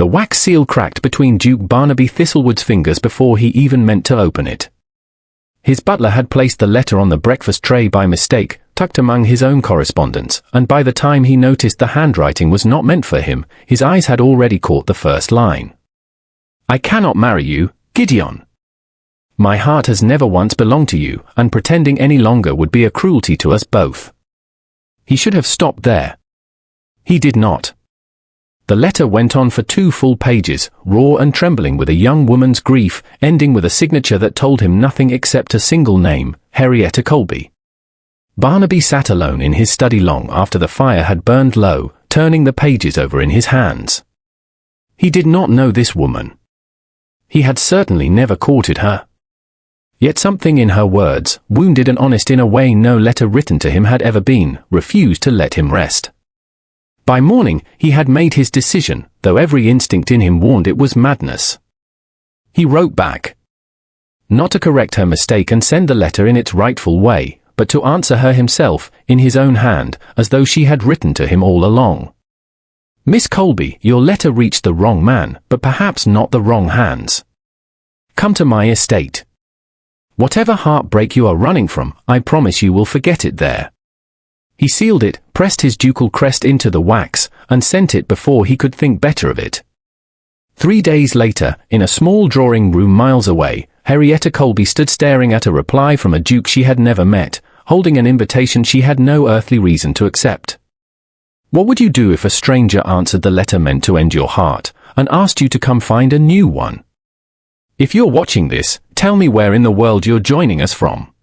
The wax seal cracked between Duke Barnaby Thistlewood's fingers before he even meant to open it. His butler had placed the letter on the breakfast tray by mistake, tucked among his own correspondence, and by the time he noticed the handwriting was not meant for him, his eyes had already caught the first line. "I cannot marry you, Gideon. My heart has never once belonged to you, and pretending any longer would be a cruelty to us both." He should have stopped there. He did not. The letter went on for 2 full pages, raw and trembling with a young woman's grief, ending with a signature that told him nothing except a single name, Henrietta Colby. Barnaby sat alone in his study long after the fire had burned low, turning the pages over in his hands. He did not know this woman. He had certainly never courted her. Yet something in her words, wounded and honest in a way no letter written to him had ever been, refused to let him rest. By morning, he had made his decision, though every instinct in him warned it was madness. He wrote back. Not to correct her mistake and send the letter in its rightful way, but to answer her himself, in his own hand, as though she had written to him all along. "Miss Colby, your letter reached the wrong man, but perhaps not the wrong hands. Come to my estate. Whatever heartbreak you are running from, I promise you will forget it there." He sealed it, pressed his ducal crest into the wax, and sent it before he could think better of it. 3 days later, in a small drawing room miles away, Henrietta Colby stood staring at a reply from a duke she had never met, holding an invitation she had no earthly reason to accept. What would you do if a stranger answered the letter meant to end your heart, and asked you to come find a new one? If you're watching this, tell me where in the world you're joining us from.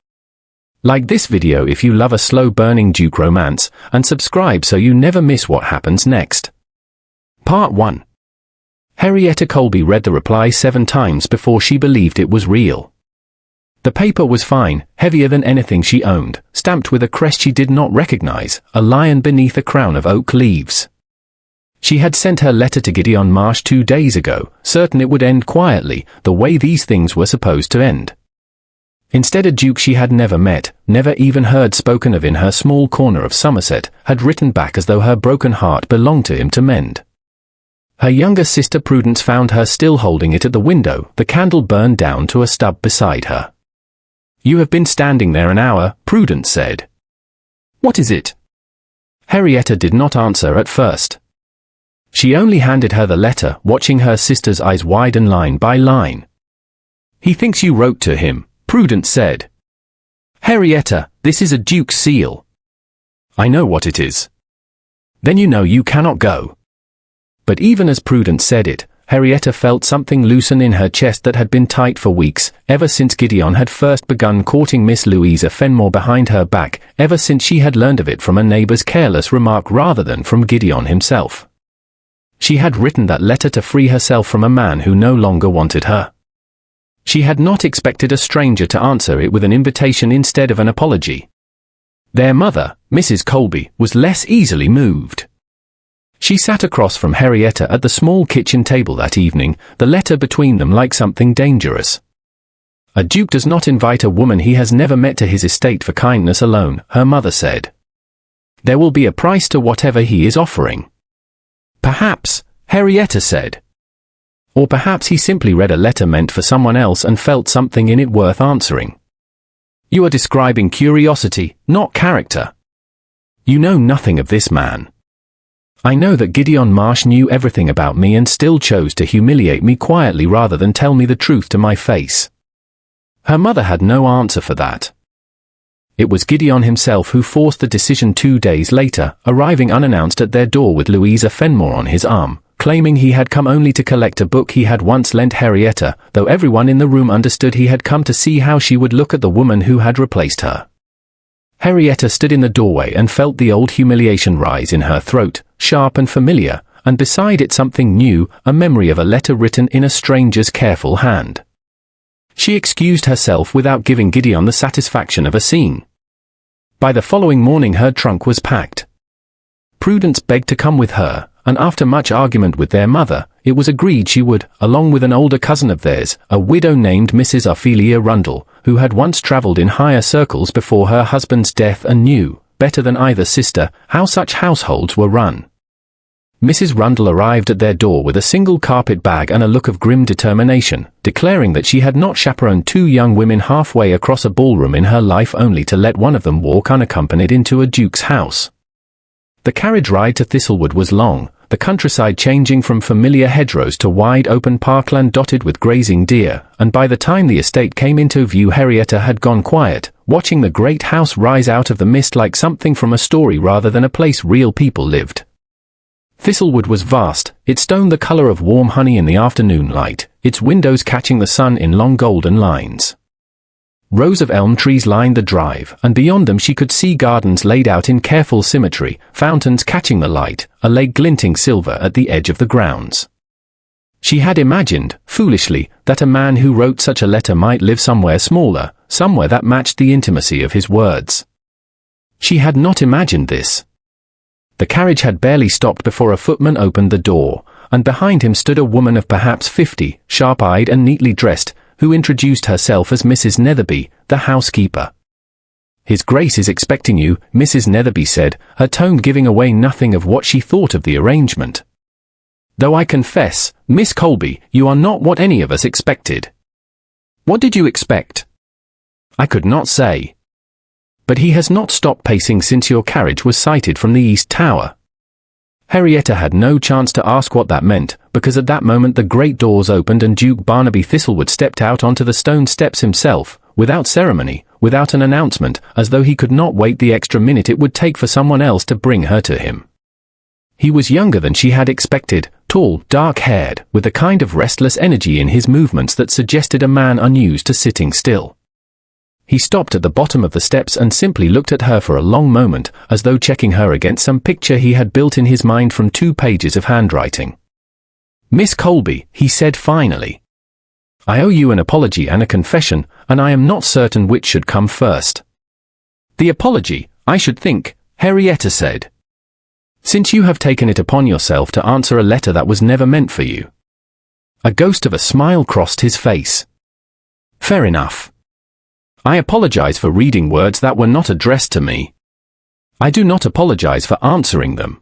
Like this video if you love a slow-burning Duke romance, and subscribe so you never miss what happens next. Part 1. Henrietta Colby read the reply 7 times before she believed it was real. The paper was fine, heavier than anything she owned, stamped with a crest she did not recognize, a lion beneath a crown of oak leaves. She had sent her letter to Gideon Marsh 2 days ago, certain it would end quietly, the way these things were supposed to end. Instead, a duke she had never met, never even heard spoken of in her small corner of Somerset, had written back as though her broken heart belonged to him to mend. Her younger sister Prudence found her still holding it at the window, the candle burned down to a stub beside her. "You have been standing there an hour," Prudence said. "What is it?" Henrietta did not answer at first. She only handed her the letter, watching her sister's eyes widen line by line. "He thinks you wrote to him," Prudence said. "Henrietta, this is a duke's seal." "I know what it is." "Then you know you cannot go." But even as Prudence said it, Henrietta felt something loosen in her chest that had been tight for weeks, ever since Gideon had first begun courting Miss Louisa Fenmore behind her back, ever since she had learned of it from a neighbor's careless remark rather than from Gideon himself. She had written that letter to free herself from a man who no longer wanted her. She had not expected a stranger to answer it with an invitation instead of an apology. Their mother, Mrs. Colby, was less easily moved. She sat across from Henrietta at the small kitchen table that evening, the letter between them like something dangerous. "A duke does not invite a woman he has never met to his estate for kindness alone," her mother said. "There will be a price to whatever he is offering." "Perhaps," Henrietta said. "Or perhaps he simply read a letter meant for someone else and felt something in it worth answering." "You are describing curiosity, not character. You know nothing of this man. I know that Gideon Marsh knew everything about me and still chose to humiliate me quietly rather than tell me the truth to my face." Her mother had no answer for that. It was Gideon himself who forced the decision 2 days later, arriving unannounced at their door with Louisa Fenmore on his arm, claiming he had come only to collect a book he had once lent Henrietta, though everyone in the room understood he had come to see how she would look at the woman who had replaced her. Henrietta stood in the doorway and felt the old humiliation rise in her throat, sharp and familiar, and beside it something new, a memory of a letter written in a stranger's careful hand. She excused herself without giving Gideon the satisfaction of a scene. By the following morning her trunk was packed. Prudence begged to come with her, and after much argument with their mother, it was agreed she would, along with an older cousin of theirs, a widow named Mrs. Ophelia Rundle, who had once travelled in higher circles before her husband's death and knew, better than either sister, how such households were run. Mrs. Rundle arrived at their door with a single carpet bag and a look of grim determination, declaring that she had not chaperoned two young women halfway across a ballroom in her life only to let one of them walk unaccompanied into a duke's house. The carriage ride to Thistlewood was long, the countryside changing from familiar hedgerows to wide open parkland dotted with grazing deer, and by the time the estate came into view Henrietta had gone quiet, watching the great house rise out of the mist like something from a story rather than a place real people lived. Thistlewood was vast, its stone the colour of warm honey in the afternoon light, its windows catching the sun in long golden lines. Rows of elm trees lined the drive, and beyond them she could see gardens laid out in careful symmetry, fountains catching the light, a lake glinting silver at the edge of the grounds. She had imagined, foolishly, that a man who wrote such a letter might live somewhere smaller, somewhere that matched the intimacy of his words. She had not imagined this. The carriage had barely stopped before a footman opened the door, and behind him stood a woman of perhaps 50, sharp-eyed and neatly dressed, who introduced herself as Mrs. Netherby, the housekeeper. "His Grace is expecting you," Mrs. Netherby said, her tone giving away nothing of what she thought of the arrangement. "Though I confess, Miss Colby, you are not what any of us expected." "What did you expect?" "I could not say. But he has not stopped pacing since your carriage was sighted from the East Tower." Henrietta had no chance to ask what that meant, because at that moment the great doors opened and Duke Barnaby Thistlewood stepped out onto the stone steps himself, without ceremony, without an announcement, as though he could not wait the extra minute it would take for someone else to bring her to him. He was younger than she had expected, tall, dark-haired, with a kind of restless energy in his movements that suggested a man unused to sitting still. He stopped at the bottom of the steps and simply looked at her for a long moment, as though checking her against some picture he had built in his mind from 2 pages of handwriting. "Miss Colby," he said finally, "I owe you an apology and a confession, and I am not certain which should come first." "The apology, I should think," Henrietta said, "since you have taken it upon yourself to answer a letter that was never meant for you." A ghost of a smile crossed his face. "Fair enough. I apologize for reading words that were not addressed to me. I do not apologize for answering them."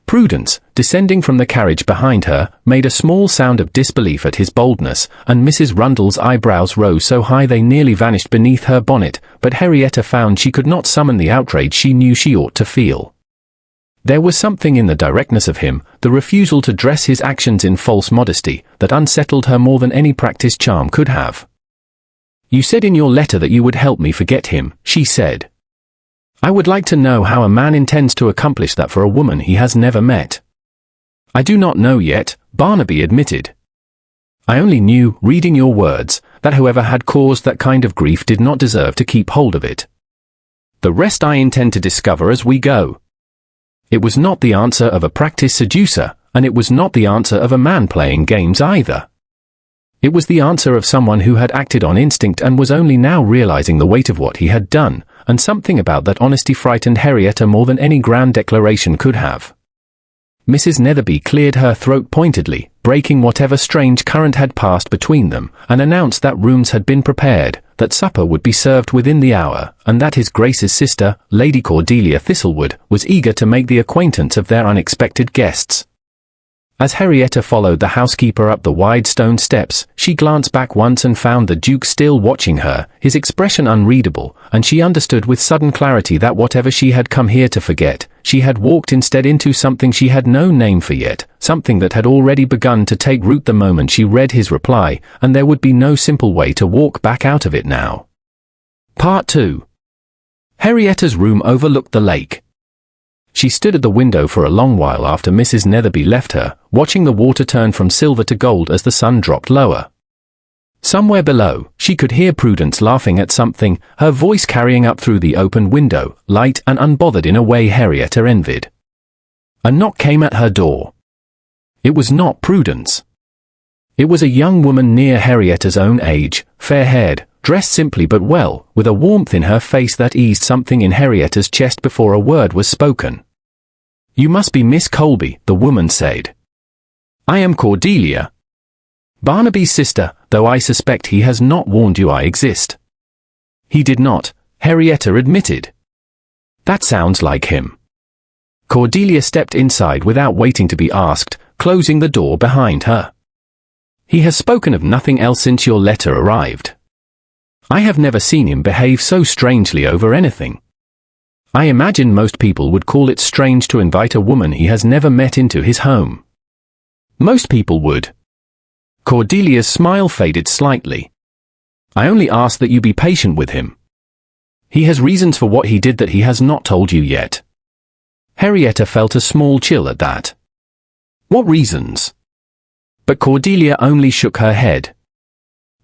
Prudence, descending from the carriage behind her, made a small sound of disbelief at his boldness, and Mrs. Rundle's eyebrows rose so high they nearly vanished beneath her bonnet, but Henrietta found she could not summon the outrage she knew she ought to feel. There was something in the directness of him, the refusal to dress his actions in false modesty, that unsettled her more than any practiced charm could have. "You said in your letter that you would help me forget him," she said. "I would like to know how a man intends to accomplish that for a woman he has never met." "I do not know yet," Barnaby admitted. "I only knew, reading your words, that whoever had caused that kind of grief did not deserve to keep hold of it. The rest I intend to discover as we go." It was not the answer of a practiced seducer, and it was not the answer of a man playing games either. It was the answer of someone who had acted on instinct and was only now realizing the weight of what he had done, and something about that honesty frightened Henrietta more than any grand declaration could have. Mrs. Netherby cleared her throat pointedly, breaking whatever strange current had passed between them, and announced that rooms had been prepared, that supper would be served within the hour, and that his Grace's sister, Lady Cordelia Thistlewood, was eager to make the acquaintance of their unexpected guests. As Henrietta followed the housekeeper up the wide stone steps, she glanced back once and found the Duke still watching her, his expression unreadable, and she understood with sudden clarity that whatever she had come here to forget, she had walked instead into something she had no name for yet, something that had already begun to take root the moment she read his reply, and there would be no simple way to walk back out of it now. Part 2. Henrietta's room overlooked the lake. She stood at the window for a long while after Mrs. Netherby left her, watching the water turn from silver to gold as the sun dropped lower. Somewhere below, she could hear Prudence laughing at something, her voice carrying up through the open window, light and unbothered in a way Henrietta envied. A knock came at her door. It was not Prudence. It was a young woman near Henrietta's own age, fair-haired, dressed simply but well, with a warmth in her face that eased something in Henrietta's chest before a word was spoken. "You must be Miss Colby," the woman said. "I am Cordelia. Barnaby's sister, though I suspect he has not warned you I exist." "He did not," Henrietta admitted. "That sounds like him." Cordelia stepped inside without waiting to be asked, closing the door behind her. He has spoken of nothing else since your letter arrived. I have never seen him behave so strangely over anything. I imagine most people would call it strange to invite a woman he has never met into his home. Most people would. Cordelia's smile faded slightly. I only ask that you be patient with him. He has reasons for what he did that he has not told you yet. Henrietta felt a small chill at that. What reasons? But Cordelia only shook her head.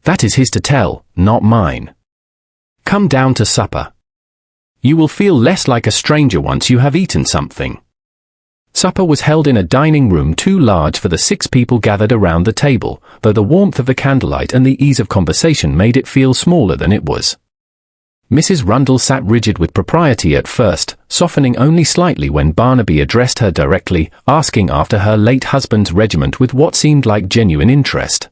That is his to tell, not mine. Come down to supper. You will feel less like a stranger once you have eaten something. Supper was held in a dining room too large for the 6 people gathered around the table, though the warmth of the candlelight and the ease of conversation made it feel smaller than it was. Mrs. Rundle sat rigid with propriety at first, softening only slightly when Barnaby addressed her directly, asking after her late husband's regiment with what seemed like genuine interest.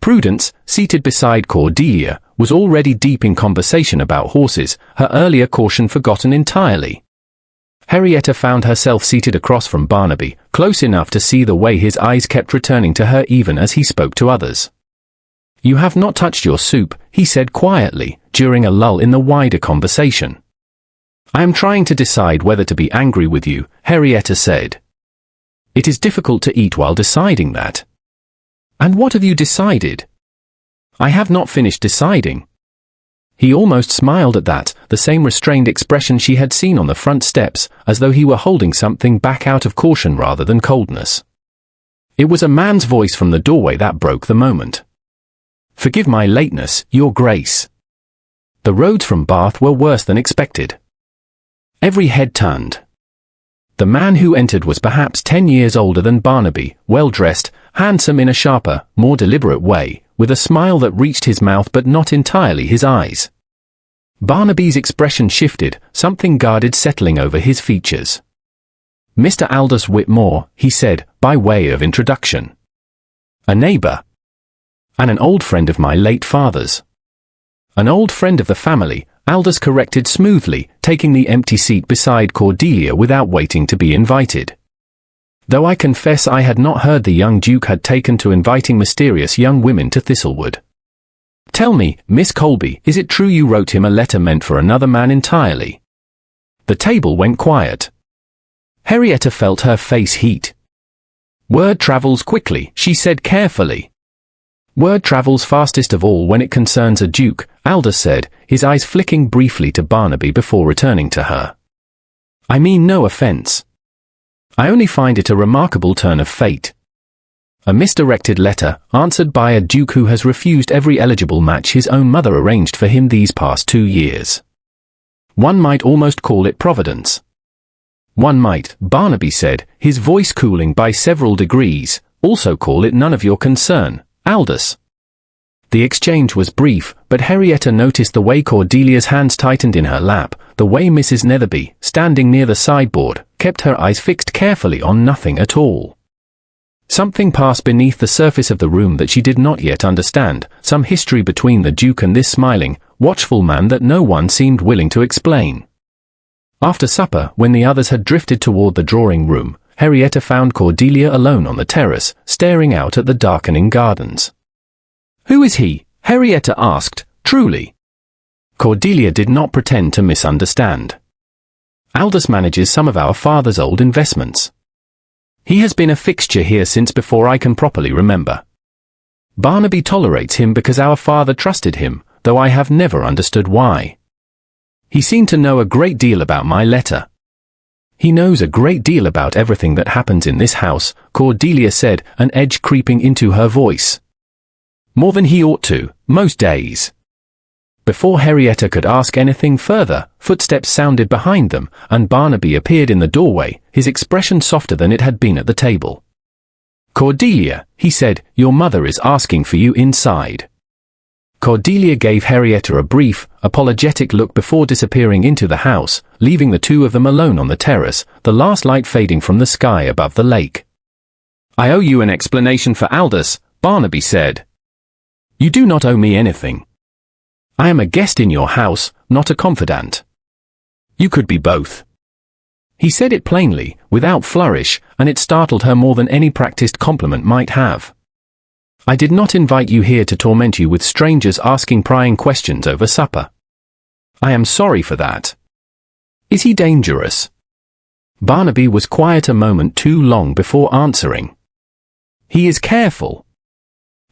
Prudence, seated beside Cordelia, was already deep in conversation about horses, her earlier caution forgotten entirely. Henrietta found herself seated across from Barnaby, close enough to see the way his eyes kept returning to her even as he spoke to others. You have not touched your soup, he said quietly, during a lull in the wider conversation. I am trying to decide whether to be angry with you, Henrietta said. It is difficult to eat while deciding that. And what have you decided? I have not finished deciding. He almost smiled at that, the same restrained expression she had seen on the front steps, as though he were holding something back out of caution rather than coldness. It was a man's voice from the doorway that broke the moment. Forgive my lateness, Your Grace. The roads from Bath were worse than expected. Every head turned. The man who entered was perhaps 10 years older than Barnaby, well-dressed, handsome in a sharper, more deliberate way, with a smile that reached his mouth but not entirely his eyes. Barnaby's expression shifted, something guarded settling over his features. Mr. Aldous Whitmore, he said, by way of introduction. A neighbour. And an old friend of my late father's. An old friend of the family, Aldous corrected smoothly, taking the empty seat beside Cordelia without waiting to be invited. Though I confess I had not heard the young Duke had taken to inviting mysterious young women to Thistlewood. Tell me, Miss Colby, is it true you wrote him a letter meant for another man entirely? The table went quiet. Henrietta felt her face heat. Word travels quickly, she said carefully. Word travels fastest of all when it concerns a duke, Aldous said, his eyes flicking briefly to Barnaby before returning to her. I mean no offence. I only find it a remarkable turn of fate. A misdirected letter, answered by a duke who has refused every eligible match his own mother arranged for him these past 2 years. One might almost call it providence. One might, Barnaby said, his voice cooling by several degrees, also call it none of your concern, Aldous. The exchange was brief, but Henrietta noticed the way Cordelia's hands tightened in her lap, the way Mrs. Netherby, standing near the sideboard, kept her eyes fixed carefully on nothing at all. Something passed beneath the surface of the room that she did not yet understand, some history between the Duke and this smiling, watchful man that no one seemed willing to explain. After supper, when the others had drifted toward the drawing-room, Henrietta found Cordelia alone on the terrace, staring out at the darkening gardens. Who is he? Henrietta asked, truly. Cordelia did not pretend to misunderstand. Aldous manages some of our father's old investments. He has been a fixture here since before I can properly remember. Barnaby tolerates him because our father trusted him, though I have never understood why. He seemed to know a great deal about my letter. He knows a great deal about everything that happens in this house, Cordelia said, an edge creeping into her voice. More than he ought to, most days. Before Henrietta could ask anything further, footsteps sounded behind them, and Barnaby appeared in the doorway, his expression softer than it had been at the table. Cordelia, he said, your mother is asking for you inside. Cordelia gave Henrietta a brief, apologetic look before disappearing into the house, leaving the two of them alone on the terrace, the last light fading from the sky above the lake. I owe you an explanation for Aldous, Barnaby said. You do not owe me anything. I am a guest in your house, not a confidant. You could be both. He said it plainly, without flourish, and it startled her more than any practiced compliment might have. I did not invite you here to torment you with strangers asking prying questions over supper. I am sorry for that. Is he dangerous? Barnaby was quiet a moment too long before answering. He is careful.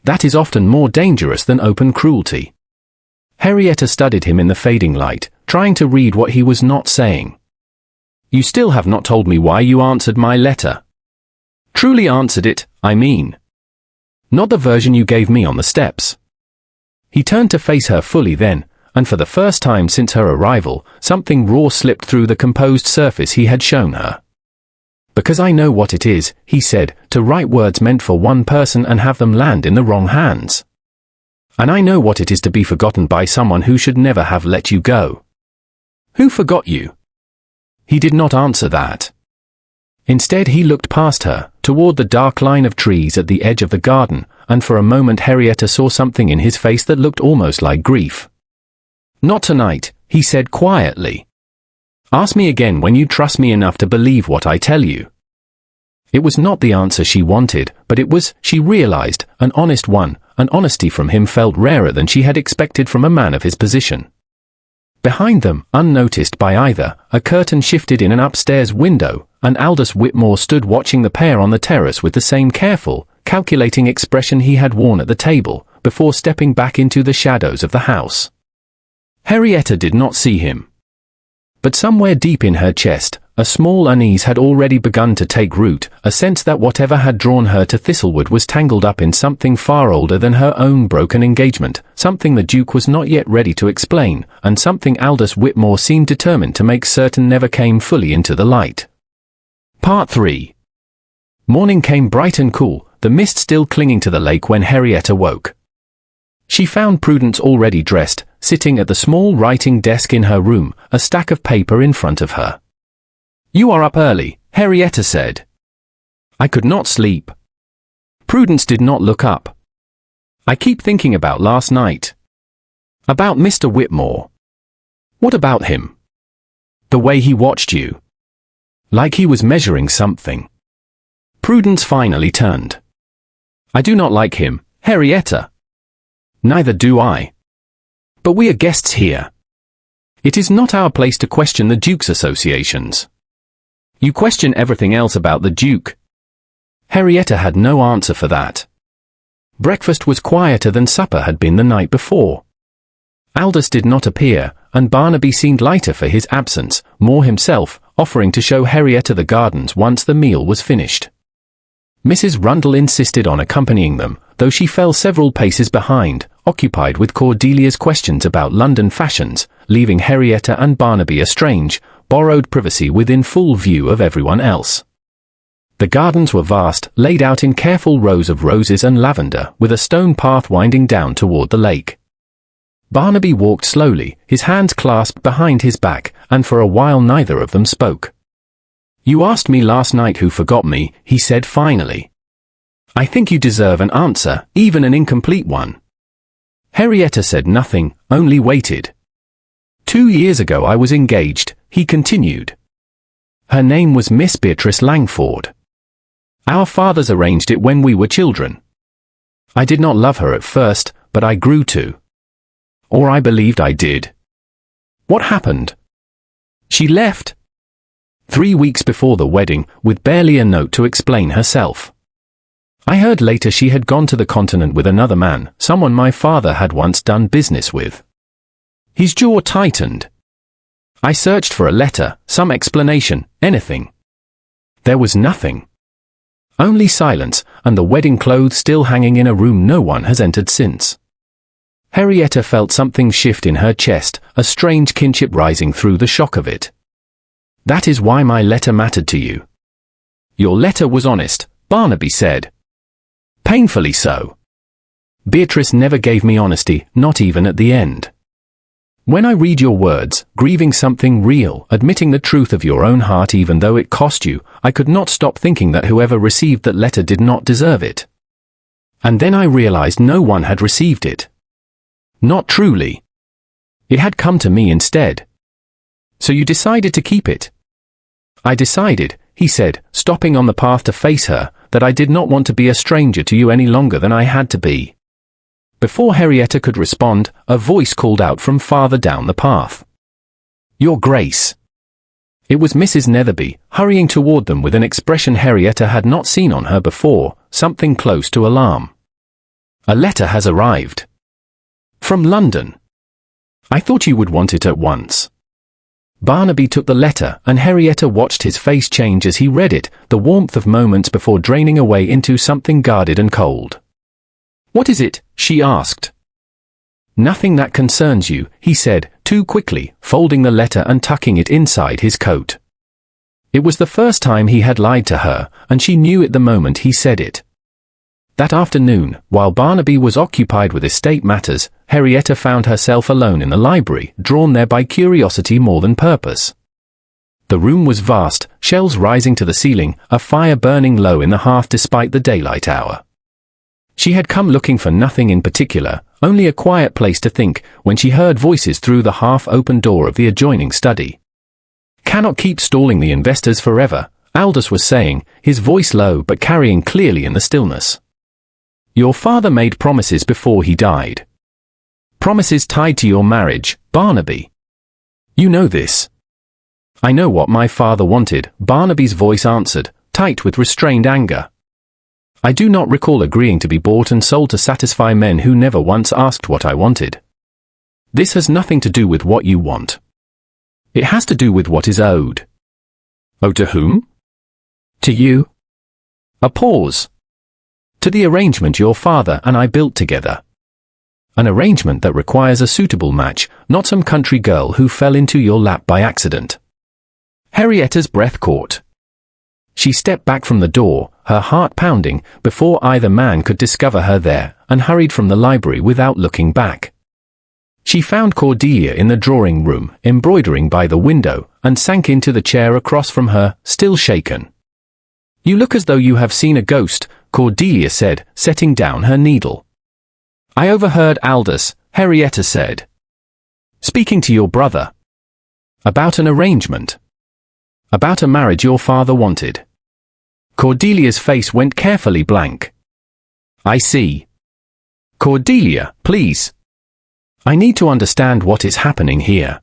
That is often more dangerous than open cruelty. Henrietta studied him in the fading light, trying to read what he was not saying. You still have not told me why you answered my letter. Truly answered it, I mean. Not the version you gave me on the steps. He turned to face her fully then, and for the first time since her arrival, something raw slipped through the composed surface he had shown her. Because I know what it is, he said, to write words meant for one person and have them land in the wrong hands. And I know what it is to be forgotten by someone who should never have let you go. Who forgot you? He did not answer that. Instead he looked past her, toward the dark line of trees at the edge of the garden, and for a moment Henrietta saw something in his face that looked almost like grief. Not tonight, he said quietly. Ask me again when you trust me enough to believe what I tell you. It was not the answer she wanted, but it was, she realized, an honest one, and honesty from him felt rarer than she had expected from a man of his position. Behind them, unnoticed by either, a curtain shifted in an upstairs window, and Aldous Whitmore stood watching the pair on the terrace with the same careful, calculating expression he had worn at the table, before stepping back into the shadows of the house. Henrietta did not see him. But somewhere deep in her chest, a small unease had already begun to take root, a sense that whatever had drawn her to Thistlewood was tangled up in something far older than her own broken engagement, something the Duke was not yet ready to explain, and something Aldous Whitmore seemed determined to make certain never came fully into the light. Part 3. Morning came bright and cool, the mist still clinging to the lake when Henrietta woke. She found Prudence already dressed, sitting at the small writing desk in her room, a stack of paper in front of her. You are up early, Henrietta said. I could not sleep. Prudence did not look up. I keep thinking about last night. About Mr. Whitmore. What about him? The way he watched you. Like he was measuring something. Prudence finally turned. I do not like him, Henrietta. Neither do I. But we are guests here. It is not our place to question the Duke's associations. You question everything else about the Duke. Henrietta had no answer for that. Breakfast was quieter than supper had been the night before. Aldous did not appear, and Barnaby seemed lighter for his absence, more himself, offering to show Henrietta the gardens once the meal was finished. Mrs. Rundle insisted on accompanying them, though she fell several paces behind, occupied with Cordelia's questions about London fashions, leaving Henrietta and Barnaby a strange, borrowed privacy within full view of everyone else. The gardens were vast, laid out in careful rows of roses and lavender, with a stone path winding down toward the lake. Barnaby walked slowly, his hands clasped behind his back, and for a while neither of them spoke. You asked me last night who forgot me, he said finally. I think you deserve an answer, even an incomplete one. Henrietta said nothing, only waited. 2 years ago I was engaged, he continued. Her name was Miss Beatrice Langford. Our fathers arranged it when we were children. I did not love her at first, but I grew to. Or I believed I did. What happened? She left. 3 weeks before the wedding, with barely a note to explain herself. I heard later she had gone to the continent with another man, someone my father had once done business with. His jaw tightened. I searched for a letter, some explanation, anything. There was nothing. Only silence, and the wedding clothes still hanging in a room no one has entered since. Henrietta felt something shift in her chest, a strange kinship rising through the shock of it. That is why my letter mattered to you. Your letter was honest, Barnaby said. Painfully so. Beatrice never gave me honesty, not even at the end. When I read your words, grieving something real, admitting the truth of your own heart even though it cost you, I could not stop thinking that whoever received that letter did not deserve it. And then I realized no one had received it. Not truly. It had come to me instead. So you decided to keep it. I decided, he said, stopping on the path to face her, that I did not want to be a stranger to you any longer than I had to be. Before Henrietta could respond, a voice called out from farther down the path. Your Grace. It was Mrs. Netherby, hurrying toward them with an expression Henrietta had not seen on her before, something close to alarm. A letter has arrived. From London. I thought you would want it at once. Barnaby took the letter, and Henrietta watched his face change as he read it, the warmth of moments before draining away into something guarded and cold. What is it? She asked. Nothing that concerns you, he said, too quickly, folding the letter and tucking it inside his coat. It was the first time he had lied to her, and she knew it the moment he said it. That afternoon, while Barnaby was occupied with estate matters, Henrietta found herself alone in the library, drawn there by curiosity more than purpose. The room was vast, shelves rising to the ceiling, a fire burning low in the hearth despite the daylight hour. She had come looking for nothing in particular, only a quiet place to think, when she heard voices through the half-open door of the adjoining study. Cannot keep stalling the investors forever, Aldous was saying, his voice low but carrying clearly in the stillness. Your father made promises before he died. Promises tied to your marriage, Barnaby. You know this. I know what my father wanted, Barnaby's voice answered, tight with restrained anger. I do not recall agreeing to be bought and sold to satisfy men who never once asked what I wanted. This has nothing to do with what you want. It has to do with what is owed. Owed to whom? To you. A pause. To the arrangement your father and I built together. An arrangement that requires a suitable match, not some country girl who fell into your lap by accident. Henrietta's breath caught. She stepped back from the door, her heart pounding, before either man could discover her there, and hurried from the library without looking back. She found Cordelia in the drawing room, embroidering by the window, and sank into the chair across from her, still shaken. You look as though you have seen a ghost, Cordelia said, setting down her needle. I overheard Aldous, Henrietta said. Speaking to your brother. About an arrangement. About a marriage your father wanted. Cordelia's face went carefully blank. I see. Cordelia, please. I need to understand what is happening here.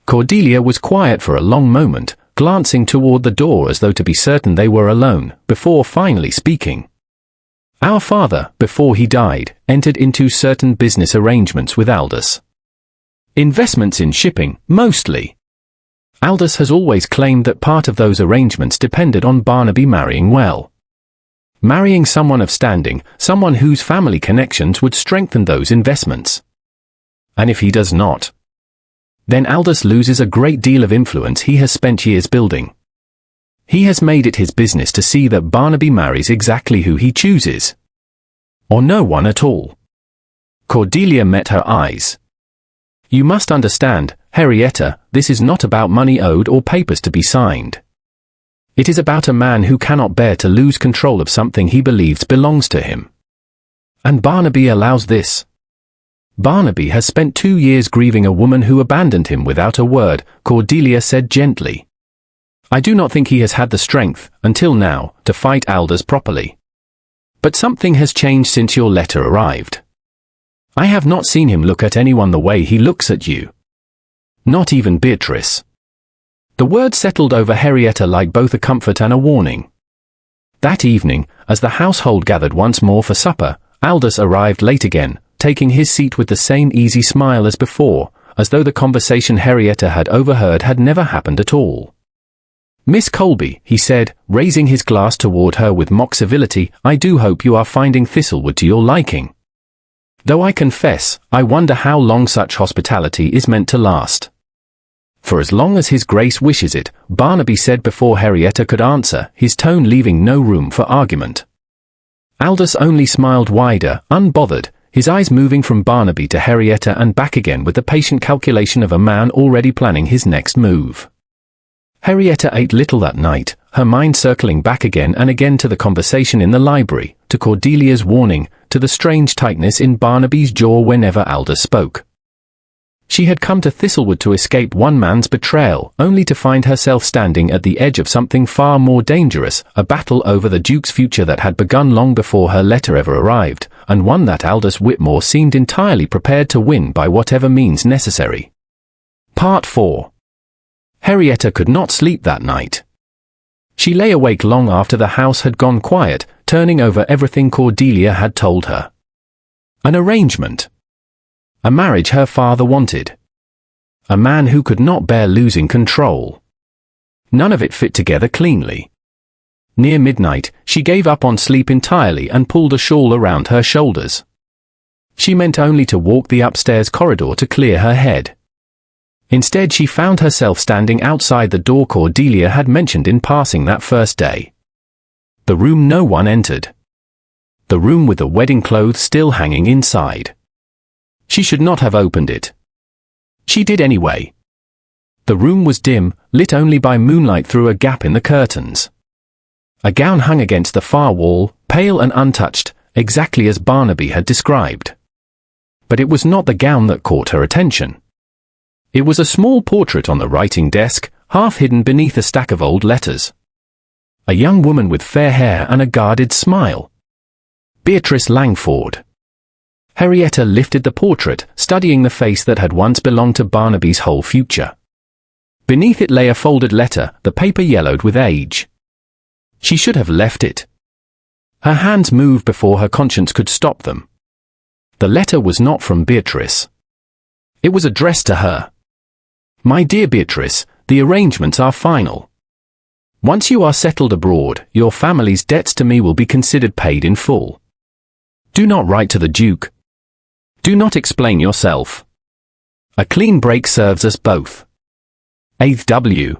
Cordelia was quiet for a long moment, glancing toward the door as though to be certain they were alone, before finally speaking. Our father, before he died, entered into certain business arrangements with Aldous. Investments in shipping, mostly. Aldous has always claimed that part of those arrangements depended on Barnaby marrying well. Marrying someone of standing, someone whose family connections would strengthen those investments. And if he does not, then Aldous loses a great deal of influence he has spent years building. He has made it his business to see that Barnaby marries exactly who he chooses. Or no one at all. Cordelia met her eyes. You must understand, Henrietta, this is not about money owed or papers to be signed. It is about a man who cannot bear to lose control of something he believes belongs to him. And Barnaby allows this. Barnaby has spent 2 years grieving a woman who abandoned him without a word, Cordelia said gently. I do not think he has had the strength, until now, to fight Aldous properly. But something has changed since your letter arrived. I have not seen him look at anyone the way he looks at you. Not even Beatrice. The word settled over Henrietta like both a comfort and a warning. That evening, as the household gathered once more for supper, Aldous arrived late again, taking his seat with the same easy smile as before, as though the conversation Henrietta had overheard had never happened at all. Miss Colby, he said, raising his glass toward her with mock civility, I do hope you are finding Thistlewood to your liking. Though I confess, I wonder how long such hospitality is meant to last. For as long as his grace wishes it, Barnaby said before Henrietta could answer, his tone leaving no room for argument. Aldous only smiled wider, unbothered, his eyes moving from Barnaby to Henrietta and back again with the patient calculation of a man already planning his next move. Henrietta ate little that night, her mind circling back again and again to the conversation in the library, to Cordelia's warning, to the strange tightness in Barnaby's jaw whenever Aldous spoke. She had come to Thistlewood to escape one man's betrayal, only to find herself standing at the edge of something far more dangerous, a battle over the Duke's future that had begun long before her letter ever arrived, and one that Aldous Whitmore seemed entirely prepared to win by whatever means necessary. Part 4. Henrietta could not sleep that night. She lay awake long after the house had gone quiet, turning over everything Cordelia had told her. An arrangement. A marriage her father wanted. A man who could not bear losing control. None of it fit together cleanly. Near midnight, she gave up on sleep entirely and pulled a shawl around her shoulders. She meant only to walk the upstairs corridor to clear her head. Instead, she found herself standing outside the door Cordelia had mentioned in passing that first day. The room no one entered. The room with the wedding clothes still hanging inside. She should not have opened it. She did anyway. The room was dim, lit only by moonlight through a gap in the curtains. A gown hung against the far wall, pale and untouched, exactly as Barnaby had described. But it was not the gown that caught her attention. It was a small portrait on the writing desk, half hidden beneath a stack of old letters. A young woman with fair hair and a guarded smile. Beatrice Langford. Henrietta lifted the portrait, studying the face that had once belonged to Barnaby's whole future. Beneath it lay a folded letter, the paper yellowed with age. She should have left it. Her hands moved before her conscience could stop them. The letter was not from Beatrice. It was addressed to her. My dear Beatrice, the arrangements are final. Once you are settled abroad, your family's debts to me will be considered paid in full. Do not write to the Duke. Do not explain yourself. A clean break serves us both. 8th W.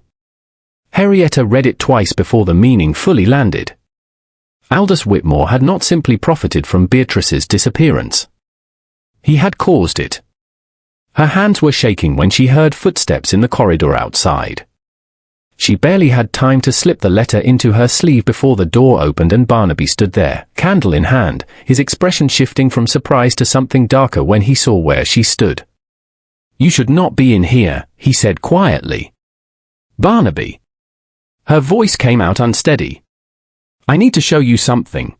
Henrietta read it twice before the meaning fully landed. Aldous Whitmore had not simply profited from Beatrice's disappearance. He had caused it. Her hands were shaking when she heard footsteps in the corridor outside. She barely had time to slip the letter into her sleeve before the door opened and Barnaby stood there, candle in hand, his expression shifting from surprise to something darker when he saw where she stood. You should not be in here, he said quietly. Barnaby. Her voice came out unsteady. I need to show you something.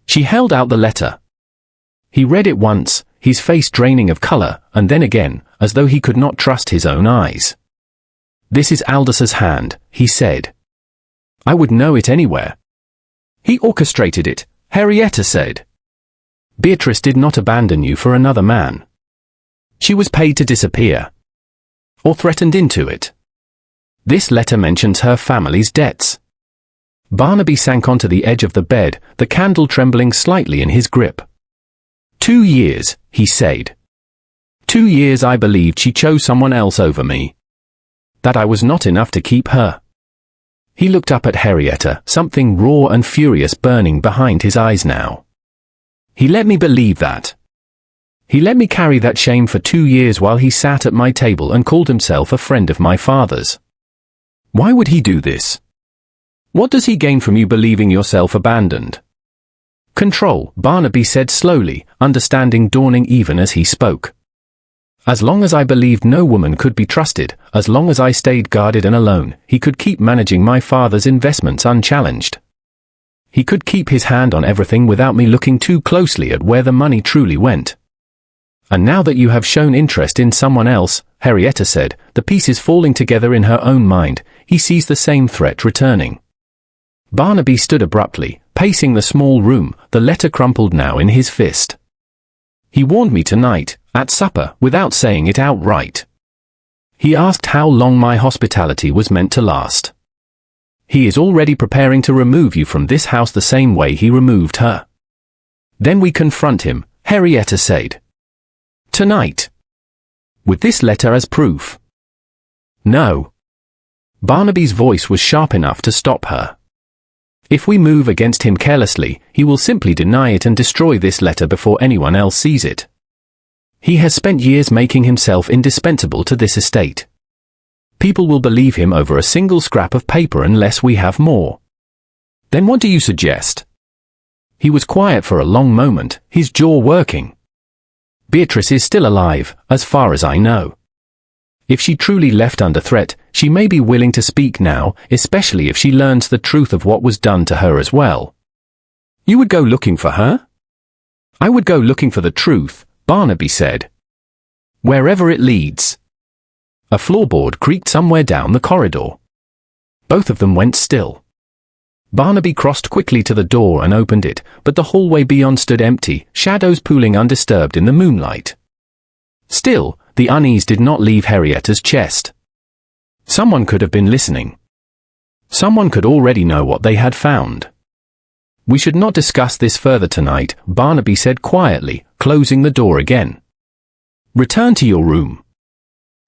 She held out the letter. He read it once, his face draining of color, and then again, as though he could not trust his own eyes. This is Aldous' hand, he said. I would know it anywhere. He orchestrated it, Henrietta said. Beatrice did not abandon you for another man. She was paid to disappear. Or threatened into it. This letter mentions her family's debts. Barnaby sank onto the edge of the bed, the candle trembling slightly in his grip. 2 years, he said. 2 years I believed she chose someone else over me. That I was not enough to keep her. He looked up at Henrietta, something raw and furious burning behind his eyes now. He let me believe that. He let me carry that shame for 2 years while he sat at my table and called himself a friend of my father's. Why would he do this? What does he gain from you believing yourself abandoned? Control, Barnaby said slowly, understanding dawning even as he spoke. As long as I believed no woman could be trusted, as long as I stayed guarded and alone, he could keep managing my father's investments unchallenged. He could keep his hand on everything without me looking too closely at where the money truly went. And now that you have shown interest in someone else, Henrietta said, the pieces falling together in her own mind, he sees the same threat returning. Barnaby stood abruptly, pacing the small room, the letter crumpled now in his fist. He warned me tonight, at supper, without saying it outright. He asked how long my hospitality was meant to last. He is already preparing to remove you from this house the same way he removed her. Then we confront him, Henrietta said. Tonight. With this letter as proof. No. Barnaby's voice was sharp enough to stop her. If we move against him carelessly, he will simply deny it and destroy this letter before anyone else sees it. He has spent years making himself indispensable to this estate. People will believe him over a single scrap of paper unless we have more. Then what do you suggest? He was quiet for a long moment, his jaw working. Beatrice is still alive, as far as I know. If she truly left under threat, she may be willing to speak now, especially if she learns the truth of what was done to her as well. You would go looking for her? I would go looking for the truth, Barnaby said. Wherever it leads. A floorboard creaked somewhere down the corridor. Both of them went still. Barnaby crossed quickly to the door and opened it, but the hallway beyond stood empty, shadows pooling undisturbed in the moonlight. Still, the unease did not leave Henrietta's chest. Someone could have been listening. Someone could already know what they had found. We should not discuss this further tonight, Barnaby said quietly, closing the door again. Return to your room.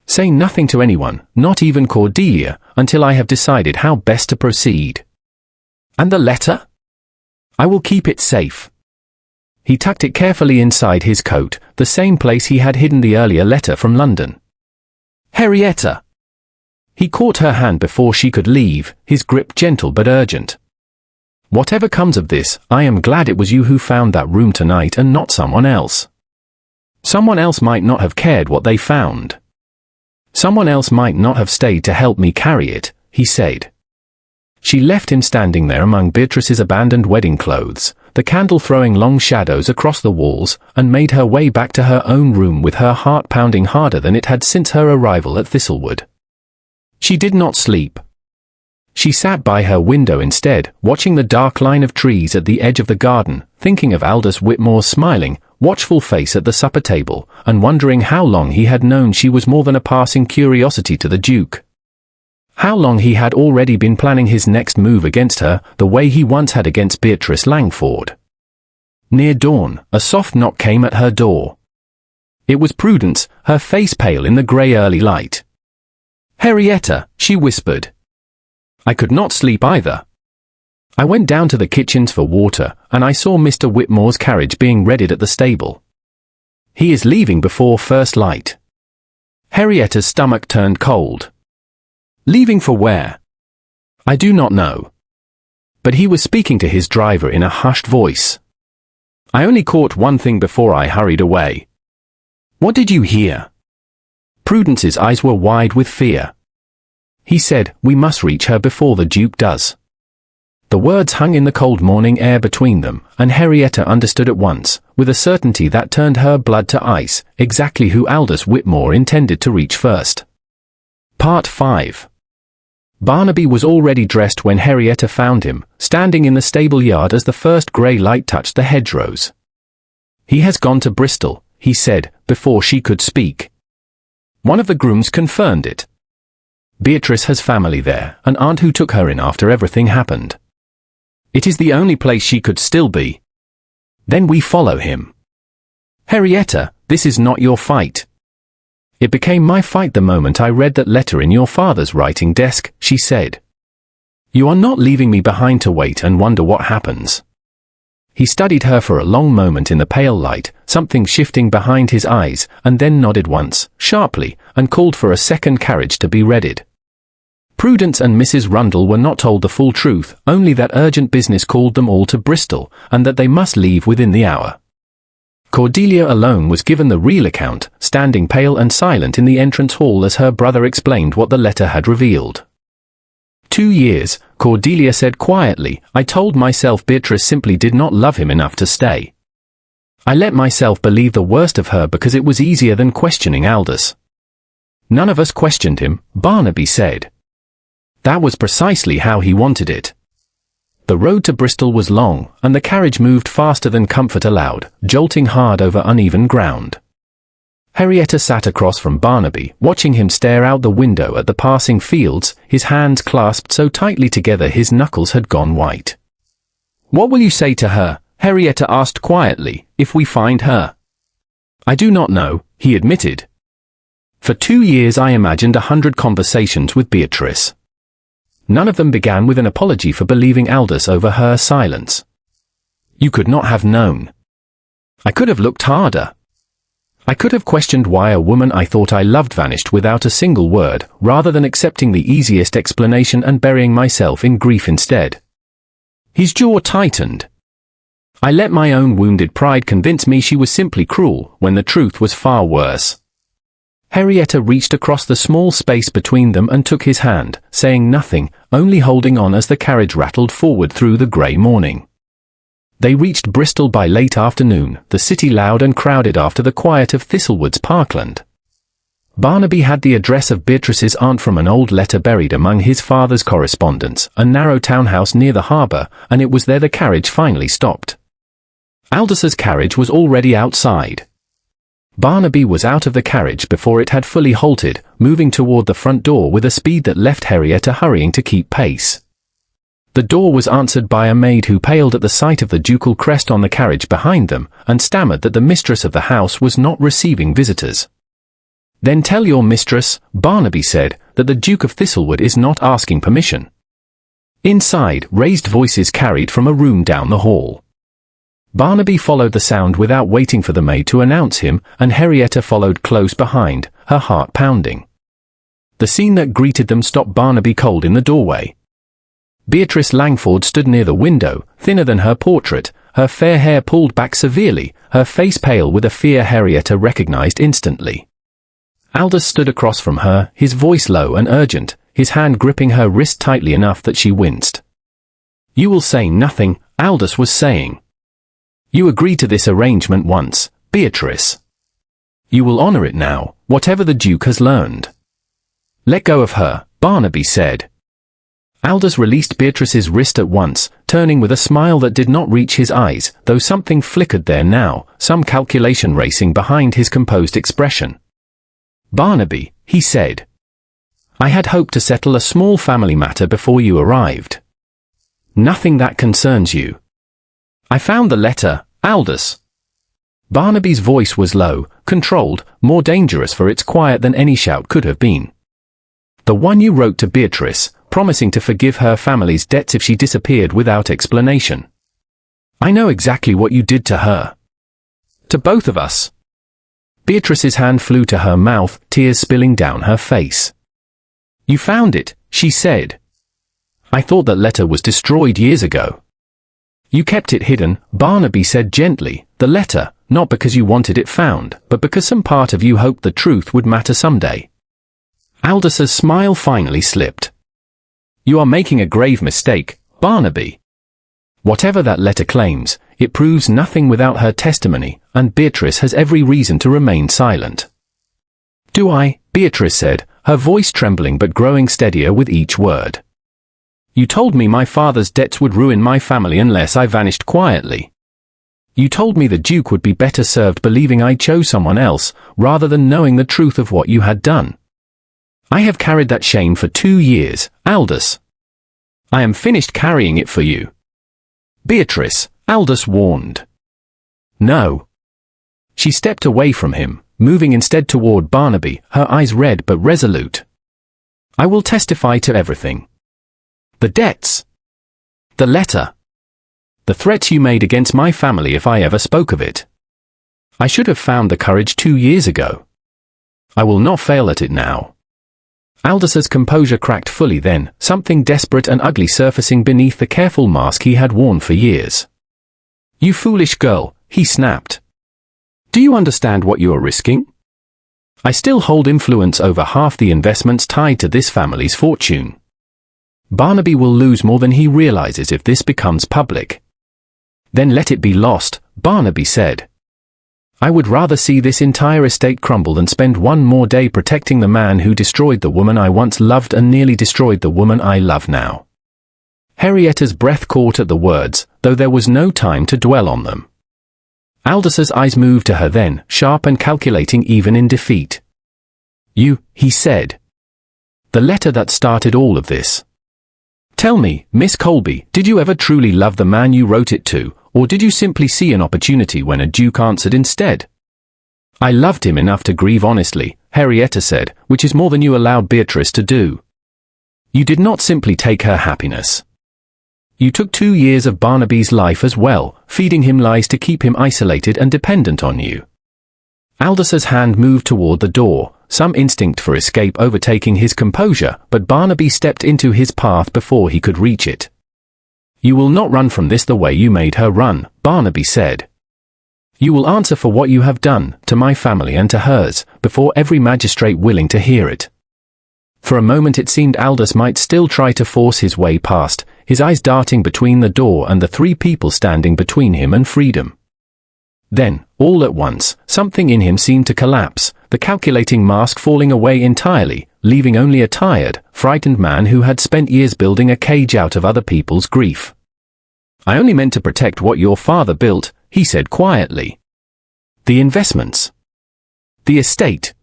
Say nothing to anyone, not even Cordelia, until I have decided how best to proceed. And the letter? I will keep it safe. He tucked it carefully inside his coat, the same place he had hidden the earlier letter from London. Henrietta! He caught her hand before she could leave, his grip gentle but urgent. Whatever comes of this, I am glad it was you who found that room tonight and not someone else. Someone else might not have cared what they found. Someone else might not have stayed to help me carry it, he said. She left him standing there among Beatrice's abandoned wedding clothes, the candle throwing long shadows across the walls, and made her way back to her own room with her heart pounding harder than it had since her arrival at Thistlewood. She did not sleep. She sat by her window instead, watching the dark line of trees at the edge of the garden, thinking of Aldous Whitmore's smiling, watchful face at the supper table, and wondering how long he had known she was more than a passing curiosity to the Duke. How long he had already been planning his next move against her, the way he once had against Beatrice Langford. Near dawn, a soft knock came at her door. It was Prudence, her face pale in the grey early light. Henrietta, she whispered. I could not sleep either. I went down to the kitchens for water, and I saw Mr. Whitmore's carriage being readied at the stable. He is leaving before first light. Henrietta's stomach turned cold. Leaving for where? I do not know. But he was speaking to his driver in a hushed voice. I only caught one thing before I hurried away. What did you hear? Prudence's eyes were wide with fear. He said, we must reach her before the Duke does. The words hung in the cold morning air between them, and Henrietta understood at once, with a certainty that turned her blood to ice, exactly who Aldous Whitmore intended to reach first. Part 5. Barnaby was already dressed when Henrietta found him, standing in the stable yard as the first grey light touched the hedgerows. He has gone to Bristol, he said, before she could speak. One of the grooms confirmed it. Beatrice has family there, an aunt who took her in after everything happened. It is the only place she could still be. Then we follow him. Henrietta, this is not your fight. It became my fight the moment I read that letter in your father's writing desk, she said. You are not leaving me behind to wait and wonder what happens. He studied her for a long moment in the pale light, something shifting behind his eyes, and then nodded once, sharply, and called for a second carriage to be readied. Prudence and Mrs. Rundle were not told the full truth, only that urgent business called them all to Bristol, and that they must leave within the hour. Cordelia alone was given the real account, standing pale and silent in the entrance hall as her brother explained what the letter had revealed. 2 years, Cordelia said quietly, I told myself Beatrice simply did not love him enough to stay. I let myself believe the worst of her because it was easier than questioning Aldous. None of us questioned him, Barnaby said. That was precisely how he wanted it. The road to Bristol was long, and the carriage moved faster than comfort allowed, jolting hard over uneven ground. Henrietta sat across from Barnaby, watching him stare out the window at the passing fields, his hands clasped so tightly together his knuckles had gone white. What will you say to her, Henrietta asked quietly, if we find her? I do not know, he admitted. For 2 years I imagined 100 conversations with Beatrice. None of them began with an apology for believing Aldous over her silence. You could not have known. I could have looked harder. I could have questioned why a woman I thought I loved vanished without a single word, rather than accepting the easiest explanation and burying myself in grief instead. His jaw tightened. I let my own wounded pride convince me she was simply cruel, when the truth was far worse. Henrietta reached across the small space between them and took his hand, saying nothing, only holding on as the carriage rattled forward through the grey morning. They reached Bristol by late afternoon, the city loud and crowded after the quiet of Thistlewood's parkland. Barnaby had the address of Beatrice's aunt from an old letter buried among his father's correspondence, a narrow townhouse near the harbour, and it was there the carriage finally stopped. Aldous' carriage was already outside. Barnaby was out of the carriage before it had fully halted, moving toward the front door with a speed that left Henrietta hurrying to keep pace. The door was answered by a maid who paled at the sight of the ducal crest on the carriage behind them, and stammered that the mistress of the house was not receiving visitors. "Then tell your mistress," Barnaby said, "that the Duke of Thistlewood is not asking permission." Inside, raised voices carried from a room down the hall. Barnaby followed the sound without waiting for the maid to announce him, and Henrietta followed close behind, her heart pounding. The scene that greeted them stopped Barnaby cold in the doorway. Beatrice Langford stood near the window, thinner than her portrait, her fair hair pulled back severely, her face pale with a fear Henrietta recognized instantly. Aldous stood across from her, his voice low and urgent, his hand gripping her wrist tightly enough that she winced. "You will say nothing," Aldous was saying. "You agreed to this arrangement once, Beatrice. You will honor it now, whatever the Duke has learned." "Let go of her," Barnaby said. Aldous released Beatrice's wrist at once, turning with a smile that did not reach his eyes, though something flickered there now, some calculation racing behind his composed expression. "Barnaby," he said, "I had hoped to settle a small family matter before you arrived. Nothing that concerns you." "I found the letter, Aldous." Barnaby's voice was low, controlled, more dangerous for its quiet than any shout could have been. "The one you wrote to Beatrice, promising to forgive her family's debts if she disappeared without explanation. I know exactly what you did to her. To both of us." Beatrice's hand flew to her mouth, tears spilling down her face. "You found it," she said. "I thought that letter was destroyed years ago." "You kept it hidden," Barnaby said gently, "the letter, not because you wanted it found, but because some part of you hoped the truth would matter someday." Aldous' smile finally slipped. "You are making a grave mistake, Barnaby. Whatever that letter claims, it proves nothing without her testimony, and Beatrice has every reason to remain silent." "Do I?" Beatrice said, her voice trembling but growing steadier with each word. "You told me my father's debts would ruin my family unless I vanished quietly. You told me the Duke would be better served believing I chose someone else, rather than knowing the truth of what you had done. I have carried that shame for 2 years, Aldous. I am finished carrying it for you." "Beatrice," Aldous warned. "No." She stepped away from him, moving instead toward Barnaby, her eyes red but resolute. "I will testify to everything. The debts. The letter. The threats you made against my family if I ever spoke of it. I should have found the courage 2 years ago. I will not fail at it now." Aldous' composure cracked fully then, something desperate and ugly surfacing beneath the careful mask he had worn for years. "You foolish girl," he snapped. "Do you understand what you are risking? I still hold influence over half the investments tied to this family's fortune. Barnaby will lose more than he realizes if this becomes public." "Then let it be lost," Barnaby said. "I would rather see this entire estate crumble than spend one more day protecting the man who destroyed the woman I once loved and nearly destroyed the woman I love now." Henrietta's breath caught at the words, though there was no time to dwell on them. Aldous' eyes moved to her then, sharp and calculating even in defeat. "You," he said. "The letter that started all of this. Tell me, Miss Colby, did you ever truly love the man you wrote it to, or did you simply see an opportunity when a Duke answered instead?" "I loved him enough to grieve honestly," Henrietta said, "which is more than you allowed Beatrice to do. You did not simply take her happiness. You took 2 years of Barnaby's life as well, feeding him lies to keep him isolated and dependent on you." Aldous' hand moved toward the door, some instinct for escape overtaking his composure, but Barnaby stepped into his path before he could reach it. You will not run from this the way you made her run, Barnaby said. You will answer for what you have done, to my family and to hers, before every magistrate willing to hear it. For a moment it seemed Aldous might still try to force his way past, his eyes darting between the door and the three people standing between him and freedom. Then, all at once, something in him seemed to collapse, the calculating mask falling away entirely, leaving only a tired, frightened man who had spent years building a cage out of other people's grief. I only meant to protect what your father built, he said quietly. The investments. The estate.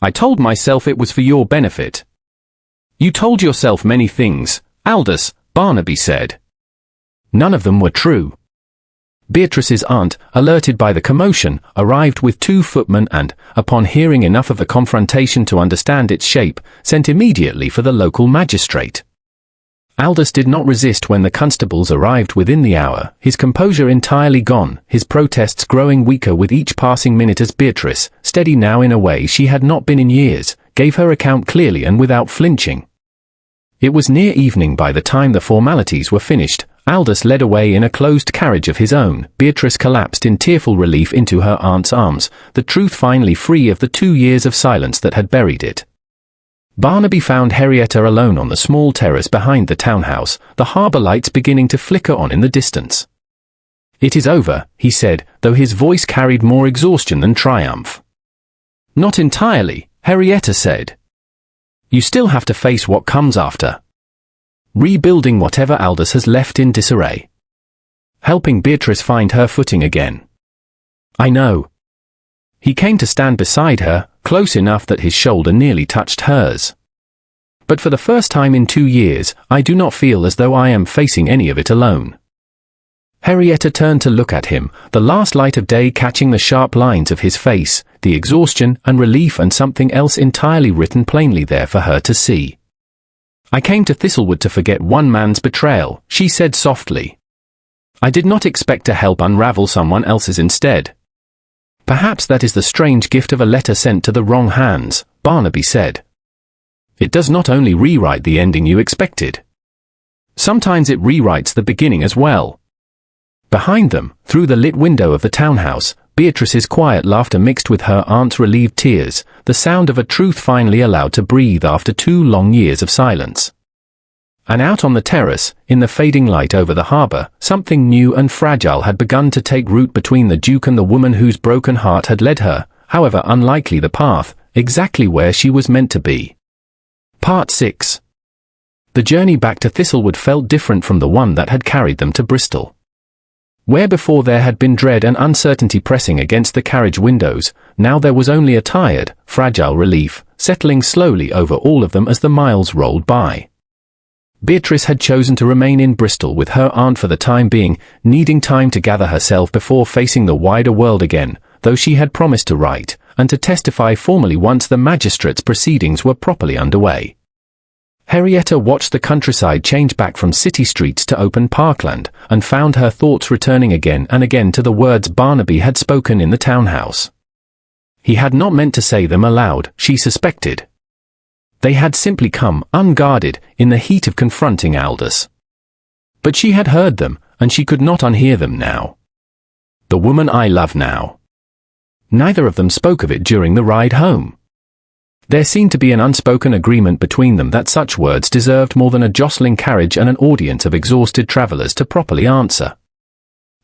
I told myself it was for your benefit. You told yourself many things, Aldous, Barnaby said. None of them were true. Beatrice's aunt, alerted by the commotion, arrived with 2 footmen and, upon hearing enough of the confrontation to understand its shape, sent immediately for the local magistrate. Aldous did not resist when the constables arrived within the hour, his composure entirely gone, his protests growing weaker with each passing minute as Beatrice, steady now in a way she had not been in years, gave her account clearly and without flinching. It was near evening by the time the formalities were finished. Aldous led away in a closed carriage of his own. Beatrice collapsed in tearful relief into her aunt's arms, the truth finally free of the 2 years of silence that had buried it. Barnaby found Henrietta alone on the small terrace behind the townhouse, the harbour lights beginning to flicker on in the distance. It is over, he said, though his voice carried more exhaustion than triumph. Not entirely, Henrietta said. You still have to face what comes after. Rebuilding whatever Aldous has left in disarray. Helping Beatrice find her footing again. I know. He came to stand beside her, close enough that his shoulder nearly touched hers. But for the first time in 2 years, I do not feel as though I am facing any of it alone. Henrietta turned to look at him, the last light of day catching the sharp lines of his face, the exhaustion and relief and something else entirely written plainly there for her to see. I came to Thistlewood to forget one man's betrayal, she said softly. I did not expect to help unravel someone else's instead. Perhaps that is the strange gift of a letter sent to the wrong hands, Barnaby said. It does not only rewrite the ending you expected. Sometimes it rewrites the beginning as well. Behind them, through the lit window of the townhouse, Beatrice's quiet laughter mixed with her aunt's relieved tears, the sound of a truth finally allowed to breathe after 2 long years of silence. And out on the terrace, in the fading light over the harbour, something new and fragile had begun to take root between the Duke and the woman whose broken heart had led her, however unlikely the path, exactly where she was meant to be. Part 6. The journey back to Thistlewood felt different from the one that had carried them to Bristol. Where before there had been dread and uncertainty pressing against the carriage windows, now there was only a tired, fragile relief, settling slowly over all of them as the miles rolled by. Beatrice had chosen to remain in Bristol with her aunt for the time being, needing time to gather herself before facing the wider world again, though she had promised to write, and to testify formally once the magistrate's proceedings were properly underway. Henrietta watched the countryside change back from city streets to open parkland, and found her thoughts returning again and again to the words Barnaby had spoken in the townhouse. He had not meant to say them aloud, she suspected. They had simply come, unguarded, in the heat of confronting Aldous. But she had heard them, and she could not unhear them now. The woman I love now. Neither of them spoke of it during the ride home. There seemed to be an unspoken agreement between them that such words deserved more than a jostling carriage and an audience of exhausted travellers to properly answer.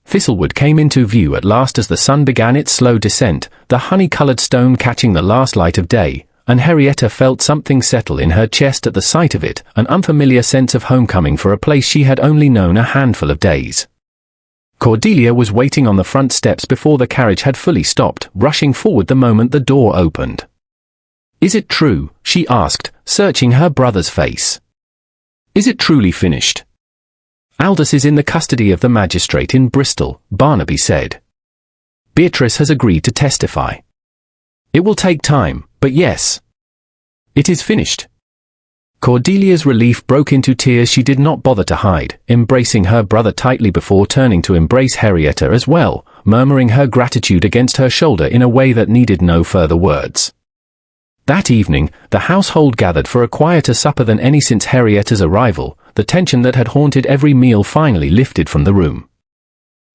Thistlewood came into view at last as the sun began its slow descent, the honey-coloured stone catching the last light of day, and Henrietta felt something settle in her chest at the sight of it, an unfamiliar sense of homecoming for a place she had only known a handful of days. Cordelia was waiting on the front steps before the carriage had fully stopped, rushing forward the moment the door opened. Is it true? She asked, searching her brother's face. Is it truly finished? Aldous is in the custody of the magistrate in Bristol, Barnaby said. Beatrice has agreed to testify. It will take time, but yes. It is finished. Cordelia's relief broke into tears she did not bother to hide, embracing her brother tightly before turning to embrace Henrietta as well, murmuring her gratitude against her shoulder in a way that needed no further words. That evening, the household gathered for a quieter supper than any since Henrietta's arrival, the tension that had haunted every meal finally lifted from the room.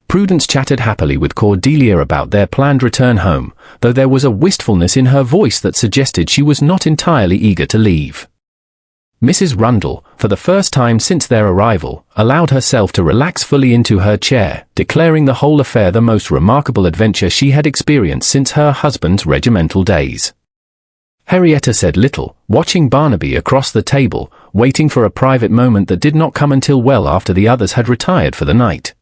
Prudence chatted happily with Cordelia about their planned return home, though there was a wistfulness in her voice that suggested she was not entirely eager to leave. Mrs. Rundle, for the first time since their arrival, allowed herself to relax fully into her chair, declaring the whole affair the most remarkable adventure she had experienced since her husband's regimental days. Henrietta said little, watching Barnaby across the table, waiting for a private moment that did not come until well after the others had retired for the night.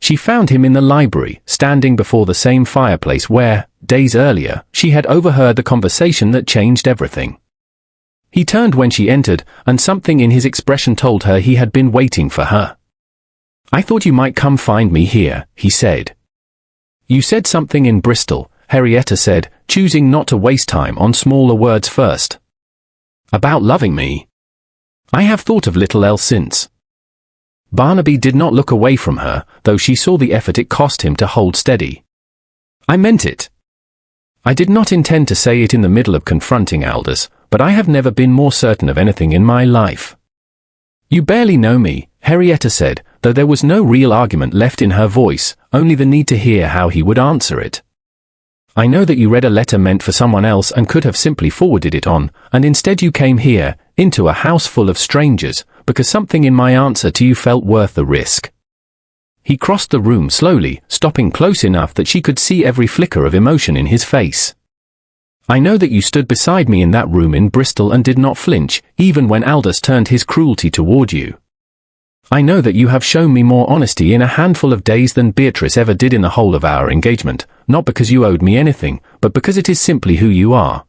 She found him in the library, standing before the same fireplace where, days earlier, she had overheard the conversation that changed everything. He turned when she entered, and something in his expression told her he had been waiting for her. "I thought you might come find me here," he said. "You said something in Bristol," Henrietta said, choosing not to waste time on smaller words first. "About loving me. I have thought of little else since." Barnaby did not look away from her, though she saw the effort it cost him to hold steady. "I meant it. I did not intend to say it in the middle of confronting Aldous, but I have never been more certain of anything in my life." "You barely know me," Henrietta said, though there was no real argument left in her voice, only the need to hear how he would answer it. "I know that you read a letter meant for someone else and could have simply forwarded it on, and instead you came here, into a house full of strangers, because something in my answer to you felt worth the risk." He crossed the room slowly, stopping close enough that she could see every flicker of emotion in his face. "I know that you stood beside me in that room in Bristol and did not flinch, even when Aldous turned his cruelty toward you. I know that you have shown me more honesty in a handful of days than Beatrice ever did in the whole of our engagement, not because you owed me anything, but because it is simply who you are."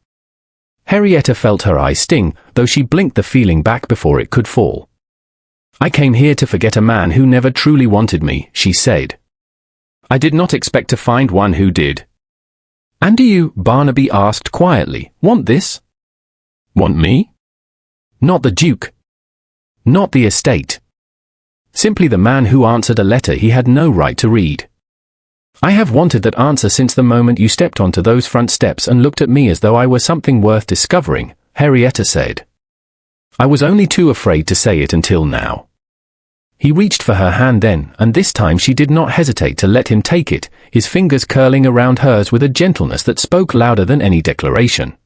Henrietta felt her eyes sting, though she blinked the feeling back before it could fall. "I came here to forget a man who never truly wanted me," she said. "I did not expect to find one who did." "And do you," Barnaby asked quietly, "want this?" "Want me?" "Not the Duke. Not the estate. Simply the man who answered a letter he had no right to read. I have wanted that answer since the moment you stepped onto those front steps and looked at me as though I were something worth discovering," Henrietta said. "I was only too afraid to say it until now." He reached for her hand then, and this time she did not hesitate to let him take it, his fingers curling around hers with a gentleness that spoke louder than any declaration.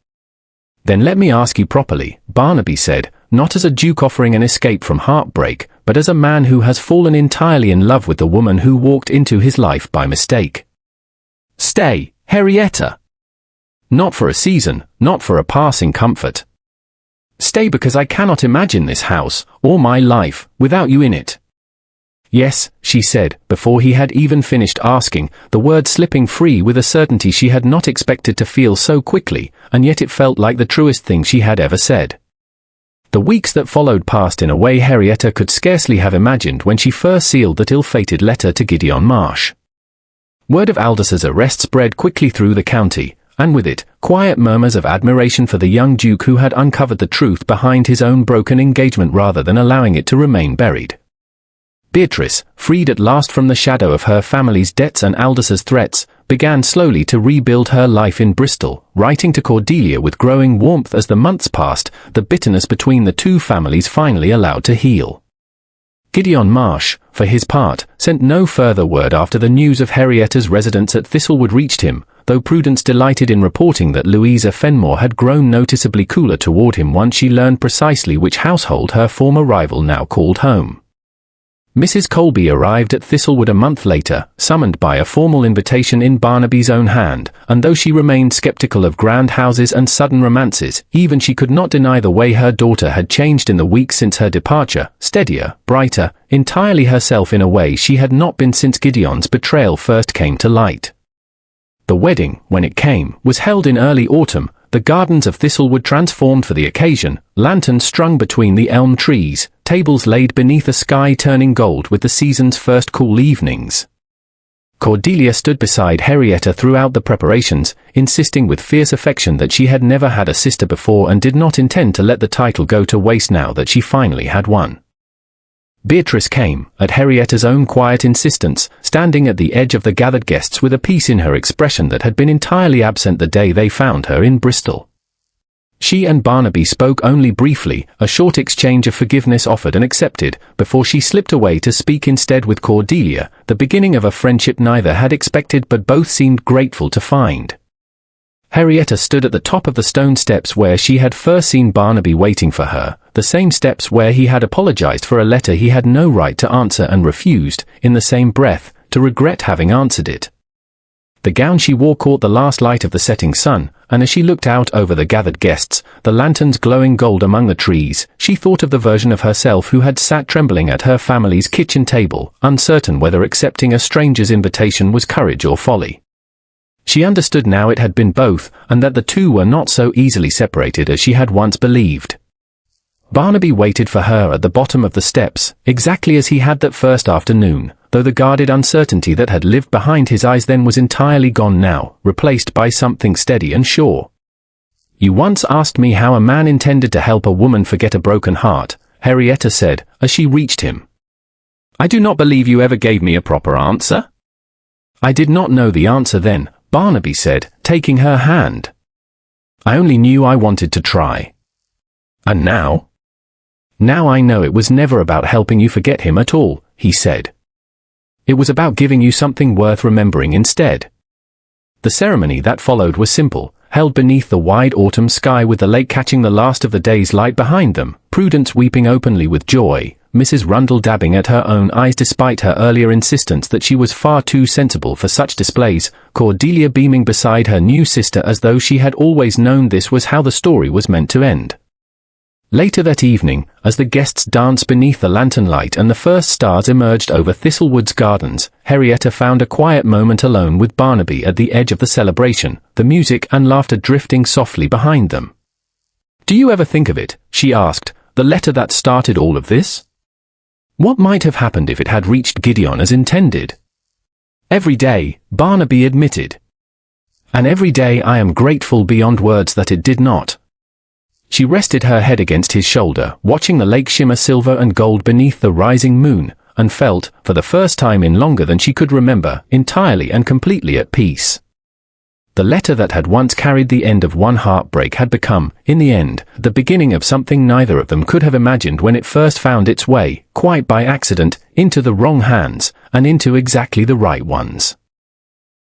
"Then let me ask you properly," Barnaby said, not as a duke offering an escape from heartbreak, but as a man who has fallen entirely in love with the woman who walked into his life by mistake. "Stay, Henrietta. Not for a season, not for a passing comfort. Stay because I cannot imagine this house, or my life, without you in it." "Yes," she said, before he had even finished asking, the word slipping free with a certainty she had not expected to feel so quickly, and yet it felt like the truest thing she had ever said. The weeks that followed passed in a way Henrietta could scarcely have imagined when she first sealed that ill-fated letter to Gideon Marsh. Word of Aldous' arrest spread quickly through the county, and with it, quiet murmurs of admiration for the young Duke who had uncovered the truth behind his own broken engagement rather than allowing it to remain buried. Beatrice, freed at last from the shadow of her family's debts and Aldous' threats, began slowly to rebuild her life in Bristol, writing to Cordelia with growing warmth as the months passed, the bitterness between the two families finally allowed to heal. Gideon Marsh, for his part, sent no further word after the news of Henrietta's residence at Thistlewood reached him, though Prudence delighted in reporting that Louisa Fenmore had grown noticeably cooler toward him once she learned precisely which household her former rival now called home. Mrs. Colby arrived at Thistlewood a month later, summoned by a formal invitation in Barnaby's own hand, and though she remained skeptical of grand houses and sudden romances, even she could not deny the way her daughter had changed in the weeks since her departure, steadier, brighter, entirely herself in a way she had not been since Gideon's betrayal first came to light. The wedding, when it came, was held in early autumn, the gardens of Thistlewood transformed for the occasion, lanterns strung between the elm trees, tables laid beneath a sky turning gold with the season's first cool evenings. Cordelia stood beside Henrietta throughout the preparations, insisting with fierce affection that she had never had a sister before and did not intend to let the title go to waste now that she finally had one. Beatrice came, at Henrietta's own quiet insistence, standing at the edge of the gathered guests with a peace in her expression that had been entirely absent the day they found her in Bristol. She and Barnaby spoke only briefly, a short exchange of forgiveness offered and accepted, before she slipped away to speak instead with Cordelia, the beginning of a friendship neither had expected but both seemed grateful to find. Henrietta stood at the top of the stone steps where she had first seen Barnaby waiting for her, the same steps where he had apologized for a letter he had no right to answer and refused, in the same breath, to regret having answered it. The gown she wore caught the last light of the setting sun, and as she looked out over the gathered guests, the lanterns glowing gold among the trees, she thought of the version of herself who had sat trembling at her family's kitchen table, uncertain whether accepting a stranger's invitation was courage or folly. She understood now it had been both, and that the two were not so easily separated as she had once believed. Barnaby waited for her at the bottom of the steps, exactly as he had that first afternoon, though the guarded uncertainty that had lived behind his eyes then was entirely gone now, replaced by something steady and sure. "You once asked me how a man intended to help a woman forget a broken heart," Henrietta said, as she reached him. "I do not believe you ever gave me a proper answer." "I did not know the answer then," Barnaby said, taking her hand. "I only knew I wanted to try." "And now?" "Now I know it was never about helping you forget him at all," he said. "It was about giving you something worth remembering instead." The ceremony that followed was simple, held beneath the wide autumn sky with the lake catching the last of the day's light behind them, Prudence weeping openly with joy, Mrs. Rundle dabbing at her own eyes despite her earlier insistence that she was far too sensible for such displays, Cordelia beaming beside her new sister as though she had always known this was how the story was meant to end. Later that evening, as the guests danced beneath the lantern light and the first stars emerged over Thistlewood's gardens, Henrietta found a quiet moment alone with Barnaby at the edge of the celebration, the music and laughter drifting softly behind them. "Do you ever think of it," she asked, "the letter that started all of this? What might have happened if it had reached Gideon as intended?" "Every day," Barnaby admitted. "And every day I am grateful beyond words that it did not." She rested her head against his shoulder, watching the lake shimmer silver and gold beneath the rising moon, and felt, for the first time in longer than she could remember, entirely and completely at peace. The letter that had once carried the end of one heartbreak had become, in the end, the beginning of something neither of them could have imagined when it first found its way, quite by accident, into the wrong hands, and into exactly the right ones.